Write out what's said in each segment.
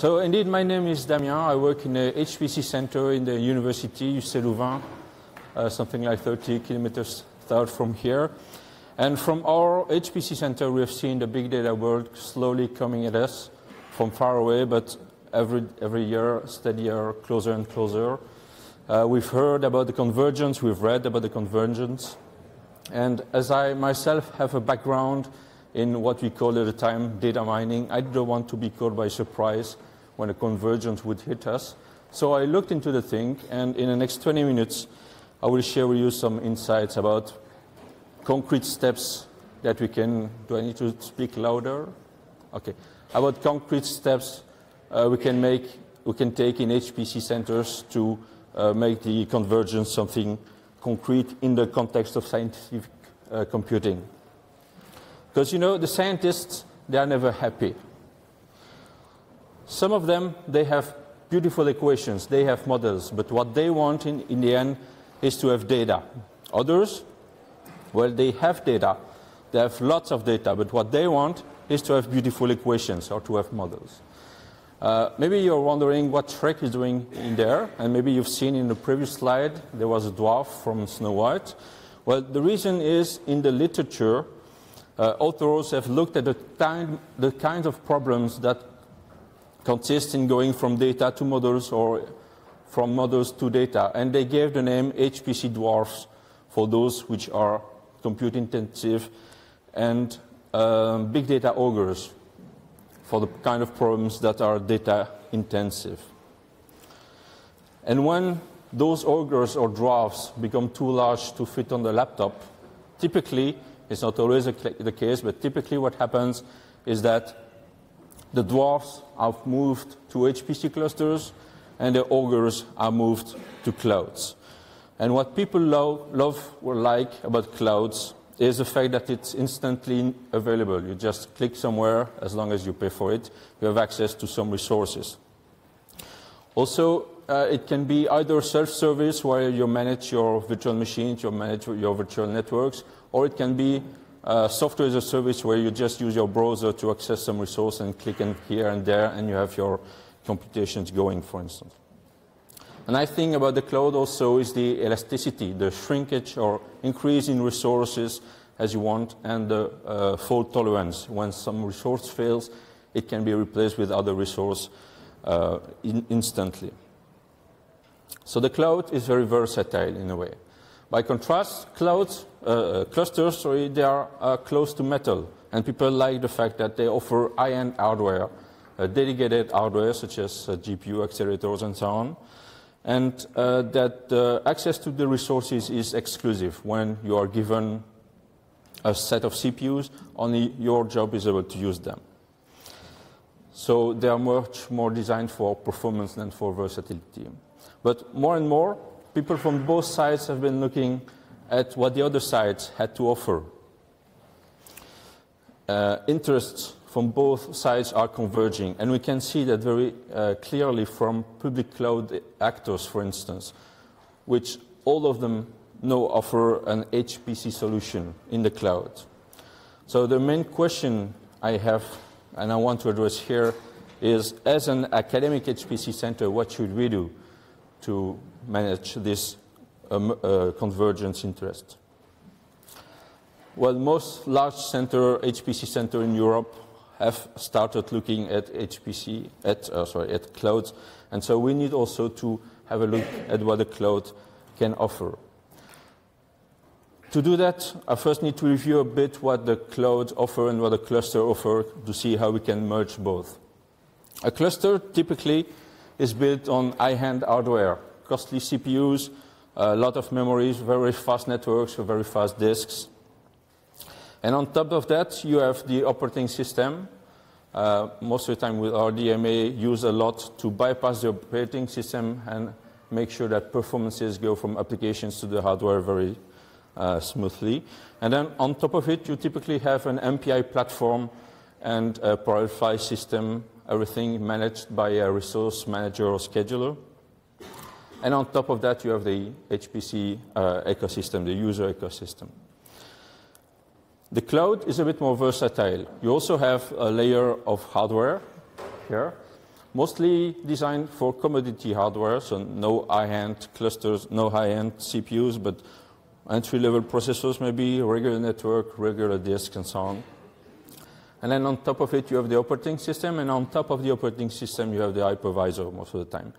So indeed, my name is Damien. I work in the HPC center in the university, UC Louvain, something like 30 kilometers south from here. And from our HPC center, we have seen the big data world slowly coming at us from far away, but every year, steadier, closer and closer. We've heard about the convergence, we've read about the convergence. And as I myself have a background in what we call at the time data mining, I didn't want to be caught by surprise when a convergence would hit us. So I looked into the thing, and in the next 20 minutes, I will share with you some insights about concrete steps that we can... Do I need to speak louder? Okay. About concrete steps we can take in HPC centers to make the convergence something concrete in the context of scientific computing. Because, you know, the scientists, they are never happy. Some of them, they have beautiful equations, they have models, but what they want in the end is to have data. Others, well, they have data, they have lots of data, but what they want is to have beautiful equations or to have models. Maybe you're wondering what Shrek is doing in there, and maybe you've seen in the previous slide there was a dwarf from Snow White. Well, the reason is in the literature, authors have looked at the kinds of problems that consist in going from data to models or from models to data, and they gave the name HPC dwarfs for those which are compute intensive, and big data ogres for the kind of problems that are data intensive. And when those ogres or dwarfs become too large to fit on the laptop, typically, it's not always the case, but typically what happens is that the dwarfs are moved to HPC clusters and the ogres are moved to clouds. And what people love or like about clouds is the fact that it's instantly available. You just click somewhere, as long as you pay for it, you have access to some resources. Also, it can be either self-service, where you manage your virtual machines, you manage your virtual networks, or it can be software as a service, where you just use your browser to access some resource and click in here and there, and you have your computations going, for instance. And I think about the cloud also is the elasticity, the shrinkage or increase in resources as you want, and the fault tolerance. When some resource fails, it can be replaced with other resource instantly. So the cloud is very versatile in a way. By contrast, clusters, they are close to metal, and people like the fact that they offer high-end hardware, dedicated hardware such as GPU, accelerators, and so on, and that access to the resources is exclusive. When you are given a set of CPUs, only your job is able to use them. So they are much more designed for performance than for versatility. But more and more, people from both sides have been looking at what the other sides had to offer. Interests from both sides are converging, and we can see that very clearly from public cloud actors, for instance, which all of them now offer an HPC solution in the cloud. So the main question I have, and I want to address here, is as an academic HPC center, what should we do to manage this convergence interest? Well, most large HPC center in Europe have started looking at at clouds, and so we need also to have a look at what the cloud can offer. To do that, I first need to review a bit what the cloud offer and what the cluster offer to see how we can merge both. A cluster typically is built on high-end hardware, costly CPUs, a lot of memories, very fast networks, very fast disks. And on top of that, you have the operating system. Most of the time with our DMA, use a lot to bypass the operating system and make sure that performances go from applications to the hardware very smoothly. And then on top of it, you typically have an MPI platform and a parallel file system, everything managed by a resource manager or scheduler. And on top of that, you have the HPC ecosystem, the user ecosystem. The cloud is a bit more versatile. You also have a layer of hardware here, mostly designed for commodity hardware, so no high-end clusters, no high-end CPUs, but entry-level processors, maybe regular network, regular disk, and so on. And then on top of it, you have the operating system, and on top of the operating system, you have the hypervisor most of the time,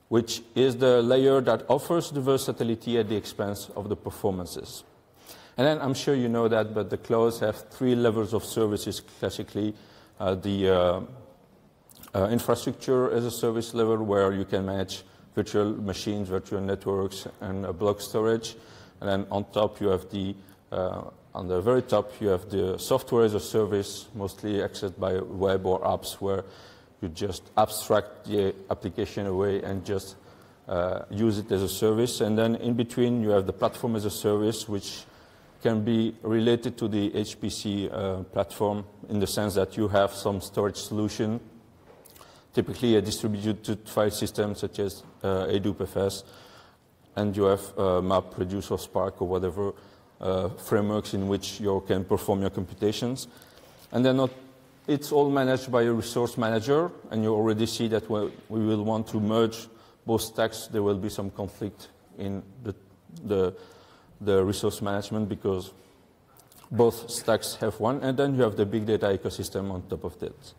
which is the layer that offers the versatility at the expense of the performances. And then I'm sure you know that, but the clouds have 3 levels of services classically. Infrastructure as a service level where you can manage virtual machines, virtual networks, and block storage. And then on top you have on the very top you have the software as a service, mostly accessed by web or apps, where you just abstract the application away and just use it as a service. And then in between you have the platform as a service, which can be related to the HPC platform in the sense that you have some storage solution, typically a distributed file system such as AWFS, and you have MapReduce or Spark or whatever frameworks in which you can perform your computations. And then it's all managed by a resource manager, and you already see that we will want to merge both stacks. There will be some conflict in the resource management because both stacks have one, and then you have the big data ecosystem on top of that.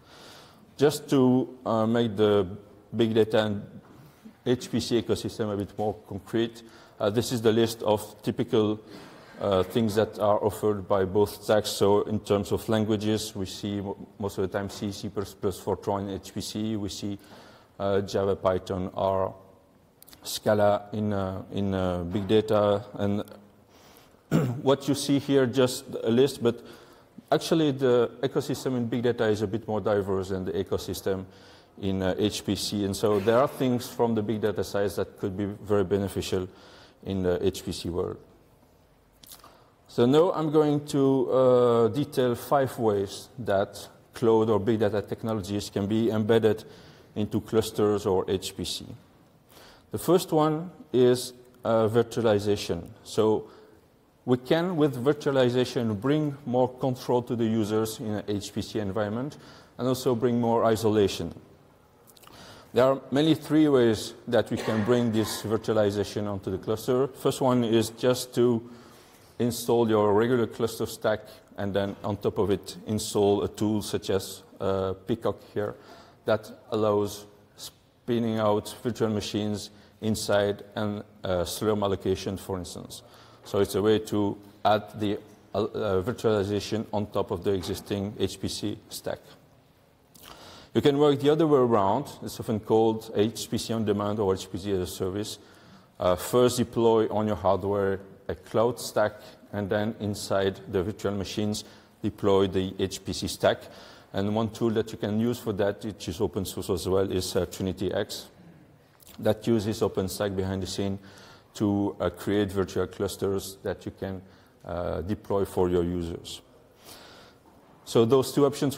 Just to make the big data and HPC ecosystem a bit more concrete, this is the list of typical things that are offered by both stacks. So in terms of languages, we see most of the time C, C++, Fortran in HPC. We see Java, Python, R, Scala in big data. And what you see here, just a list, but actually the ecosystem in big data is a bit more diverse than the ecosystem in HPC. And so there are things from the big data side that could be very beneficial in the HPC world. So now I'm going to detail 5 ways that cloud or big data technologies can be embedded into clusters or HPC. The first one is virtualization. So we can, with virtualization, bring more control to the users in an HPC environment and also bring more isolation. There are mainly 3 ways that we can bring this virtualization onto the cluster. First one is just to install your regular cluster stack and then on top of it install a tool such as Peacock here that allows spinning out virtual machines inside and Slurm allocation, for instance. So it's a way to add the virtualization on top of the existing HPC stack. You can work the other way around. It's often called HPC on demand or HPC as a service. First deploy on your hardware a cloud stack, and then inside the virtual machines deploy the HPC stack. And one tool that you can use for that, which is open source as well, is TrinityX. That uses OpenStack behind the scene to create virtual clusters that you can deploy for your users. So those 2 options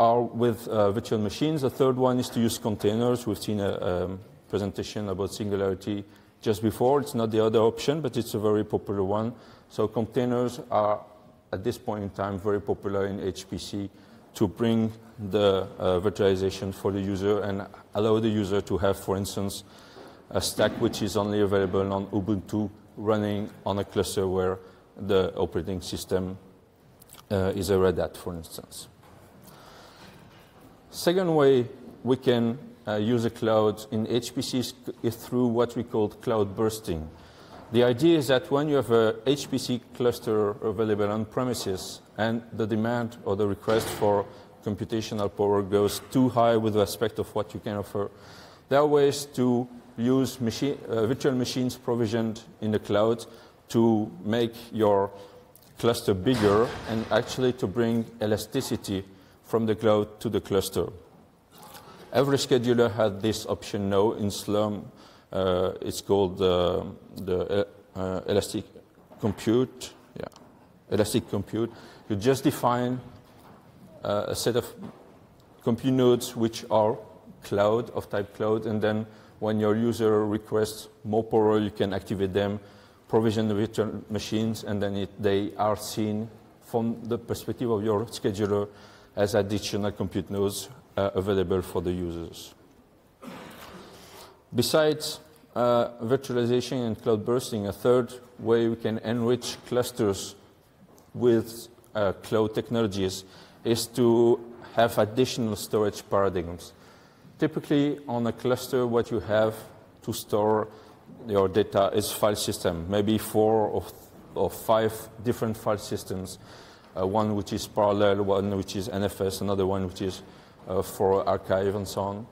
are with virtual machines. The third one is to use containers. We've seen a presentation about Singularity just before. It's not the other option, but it's a very popular one. So containers are, at this point in time, very popular in HPC to bring the virtualization for the user and allow the user to have, for instance, a stack which is only available on Ubuntu running on a cluster where the operating system is a Red Hat, for instance. Second way we can use a cloud in HPC is through what we call cloud bursting. The idea is that when you have a HPC cluster available on premises and the demand or the request for computational power goes too high with respect of what you can offer, there are ways to use virtual machines provisioned in the cloud to make your cluster bigger and actually to bring elasticity from the cloud to the cluster. Every scheduler has this option now in Slurm. It's called the elastic compute. Yeah, elastic compute. You just define a set of compute nodes which are cloud, of type cloud, and then when your user requests more power, you can activate them, provision the virtual machines, and then they are seen from the perspective of your scheduler as additional compute nodes available for the users. Besides virtualization and cloud bursting, a third way we can enrich clusters with cloud technologies is to have additional storage paradigms. Typically, on a cluster, what you have to store your data is file system, maybe 4 or 5 different file systems, one which is parallel, one which is NFS, another one which is for archive and so on.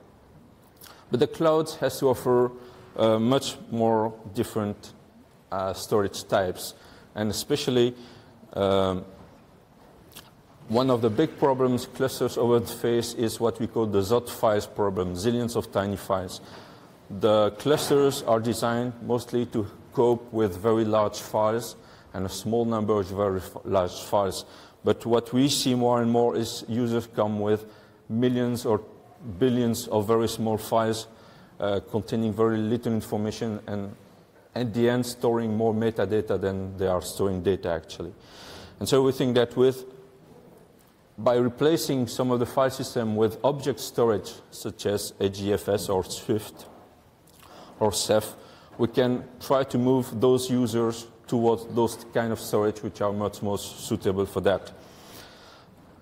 But the cloud has to offer much more different storage types, and especially one of the big problems clusters often face is what we call the ZOT files problem, zillions of tiny files. The clusters are designed mostly to cope with very large files and a small number of very large files. But what we see more and more is users come with millions or billions of very small files containing very little information, and at the end storing more metadata than they are storing data actually. And so we think that by replacing some of the file system with object storage, such as HDFS or Swift or Ceph, we can try to move those users towards those kind of storage which are much more suitable for that.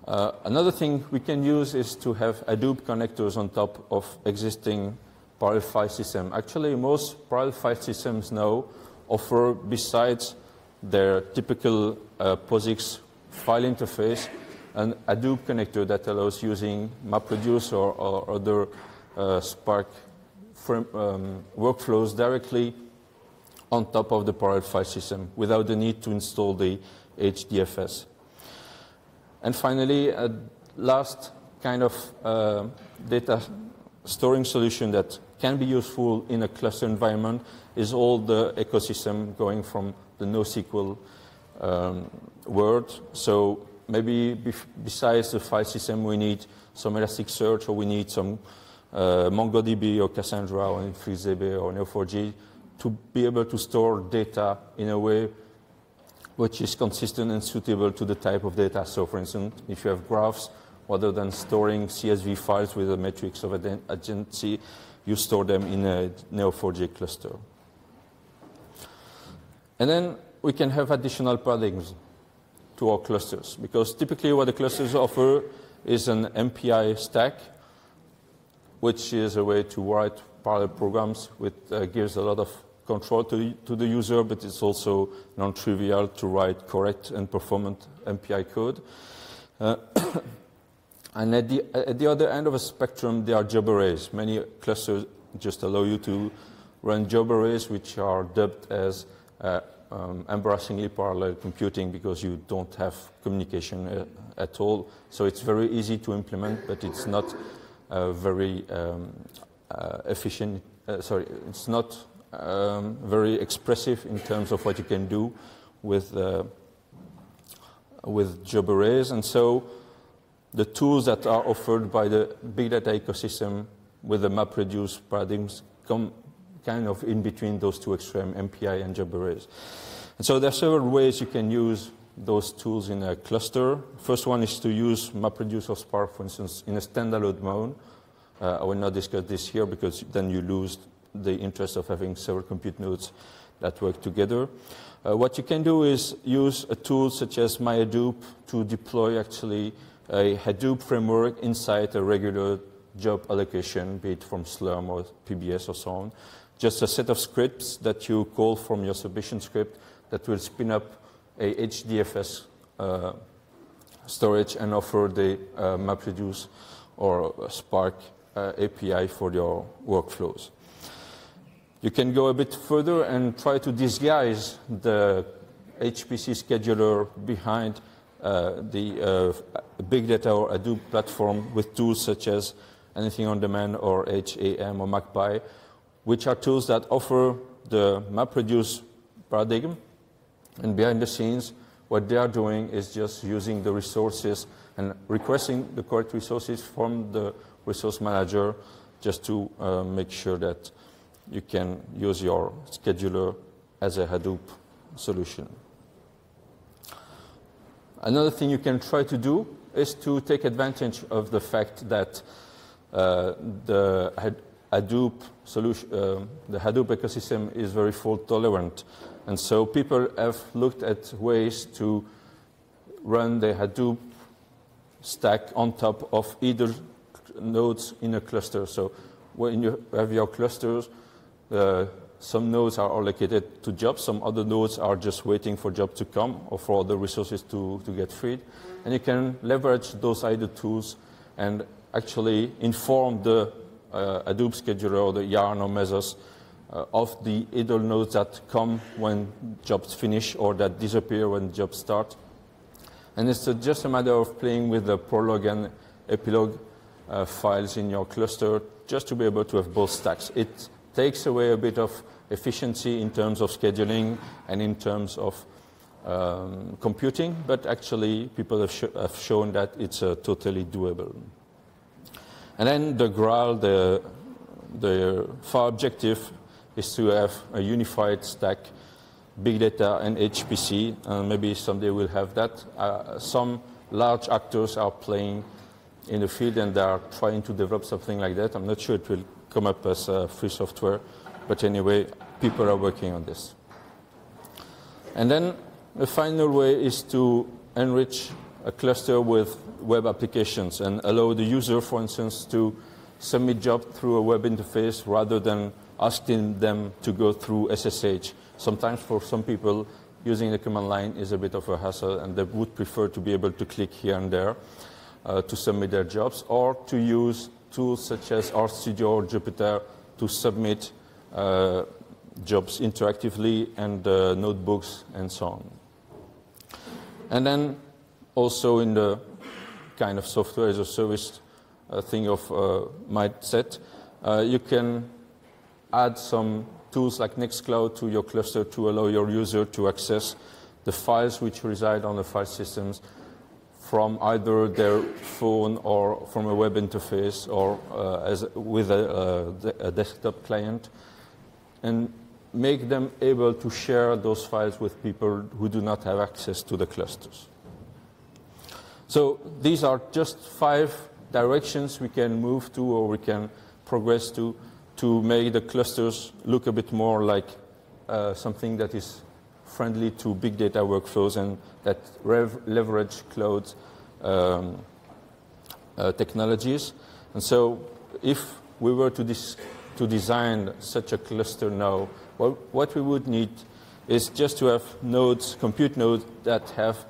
Another thing we can use is to have Hadoop connectors on top of existing parallel file system. Actually, most parallel file systems now offer, besides their typical POSIX file interface, an Hadoop connector that allows using MapReduce or other Spark workflows directly on top of the parallel file system without the need to install the HDFS. And finally, a last kind of data storing solution that can be useful in a cluster environment is all the ecosystem going from the NoSQL world. So maybe besides the file system, we need some Elasticsearch, or we need some MongoDB or Cassandra or InfluxDB or Neo4j to be able to store data in a way which is consistent and suitable to the type of data. So for instance, if you have graphs, rather than storing CSV files with a matrix of adjacency, you store them in a Neo4j cluster. And then we can have additional paradigms to our clusters, because typically what the clusters offer is an MPI stack, which is a way to write parallel programs, which gives a lot of control to the user, but it's also non-trivial to write correct and performant MPI code. And at the other end of the spectrum, there are job arrays. Many clusters just allow you to run job arrays, which are dubbed as embarrassingly parallel computing, because you don't have communication at all. So it's very easy to implement, but it's not very efficient. It's not very expressive in terms of what you can do with job arrays. And so the tools that are offered by the big data ecosystem with the MapReduce paradigms come kind of in between those two extreme, MPI and job arrays. And so there are several ways you can use those tools in a cluster. First one is to use MapReduce or Spark, for instance, in a standalone mode. I will not discuss this here because then you lose the interest of having several compute nodes that work together. What you can do is use a tool such as MyHadoop to deploy actually a Hadoop framework inside a regular job allocation, be it from Slurm or PBS or so on. Just a set of scripts that you call from your submission script that will spin up a HDFS storage and offer the MapReduce or Spark API for your workflows. You can go a bit further and try to disguise the HPC scheduler behind the big data or Hadoop platform with tools such as Anything on Demand or HAM or MacPy, which are tools that offer the MapReduce paradigm. And behind the scenes, what they are doing is just using the resources and requesting the correct resources from the resource manager just to make sure that you can use your scheduler as a Hadoop solution. Another thing you can try to do is to take advantage of the fact that the Hadoop solution, the Hadoop ecosystem is very fault tolerant. And so people have looked at ways to run the Hadoop stack on top of either nodes in a cluster. So when you have your clusters, some nodes are allocated to jobs, some other nodes are just waiting for jobs to come or for other resources to get freed. And you can leverage those idle tools and actually inform the Hadoop scheduler or the yarn or Mesos of the idle nodes that come when jobs finish or that disappear when jobs start. And it's just a matter of playing with the prologue and epilogue files in your cluster just to be able to have both stacks. It takes away a bit of efficiency in terms of scheduling and in terms of computing, but actually people have shown that it's totally doable. And then the Graal, the far objective is to have a unified stack, big data and HPC, and maybe someday we'll have that. Some large actors are playing in the field and they are trying to develop something like that. I'm not sure it will come up as free software, but anyway, people are working on this. And then the final way is to enrich a cluster with web applications and allow the user, for instance, to submit job through a web interface rather than asking them to go through SSH. Sometimes for some people, using the command line is a bit of a hassle and they would prefer to be able to click here and there to submit their jobs, or to use tools such as RStudio or Jupyter to submit jobs interactively and notebooks and so on. And then also in the kind of software as a service thing of mindset, you can add some tools like Nextcloud to your cluster to allow your user to access the files which reside on the file systems from either their phone or from a web interface or with a desktop client, and make them able to share those files with people who do not have access to the clusters. So these are just 5 directions we can move to or we can progress to make the clusters look a bit more like something that is friendly to big data workflows and that leverage cloud technologies. And so if we were to design such a cluster now, what we would need is just to have nodes, compute nodes that have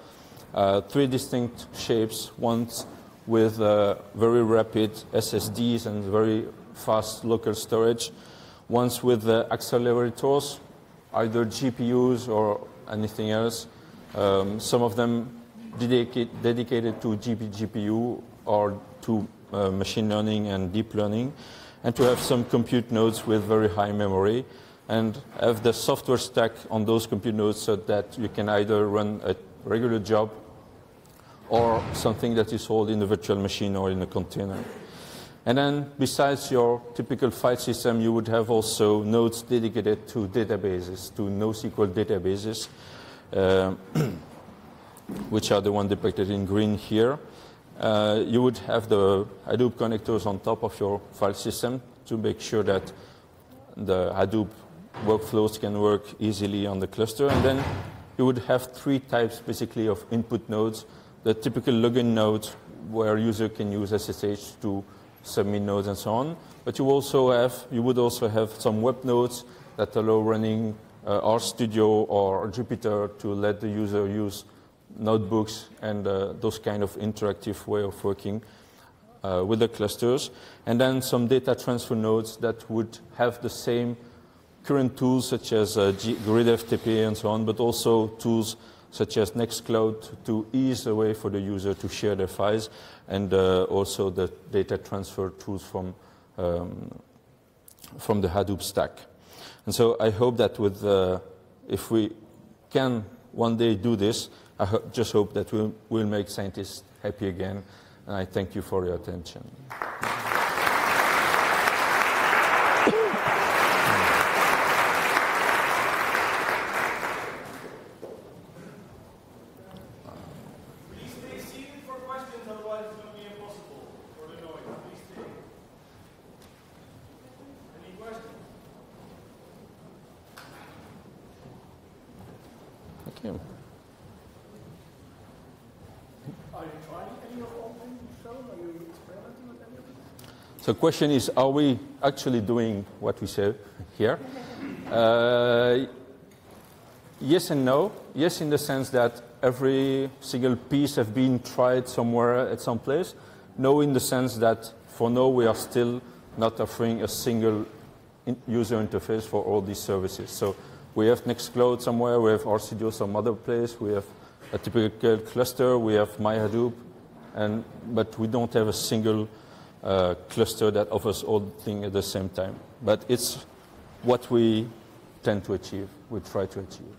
3 distinct shapes, ones with very rapid SSDs and very fast local storage, ones with accelerators, either GPUs or anything else, some of them dedicated to GPU or to machine learning and deep learning, and to have some compute nodes with very high memory, and have the software stack on those compute nodes so that you can either run a regular job or something that is held in a virtual machine or in a container. And then besides your typical file system, you would have also nodes dedicated to databases, to NoSQL databases, which are the one depicted in green here. You would have the Hadoop connectors on top of your file system to make sure that the Hadoop workflows can work easily on the cluster. And then you would have 3 types basically of input nodes. The typical login node where user can use SSH to submit nodes and so on. But you would also have some web nodes that allow running RStudio or Jupyter to let the user use notebooks and those kind of interactive way of working with the clusters. And then some data transfer nodes that would have the same current tools such as GridFTP and so on, but also tools such as Nextcloud to ease the way for the user to share their files, and also the data transfer tools from the Hadoop stack. And so I hope that if we can one day do this, I just hope that we'll make scientists happy again. And I thank you for your attention. Yeah. Are you trying any of all things you showed? Are you experimenting with any of it? So the question is, are we actually doing what we say here? Yes and no. Yes, in the sense that every single piece has been tried somewhere at some place. No, in the sense that for now we are still not offering a single user interface for all these services. So we have Nextcloud somewhere, we have RCDO some other place, we have a typical cluster, we have MyHadoop, but we don't have a single cluster that offers all things at the same time. But it's what we tend to achieve, we try to achieve.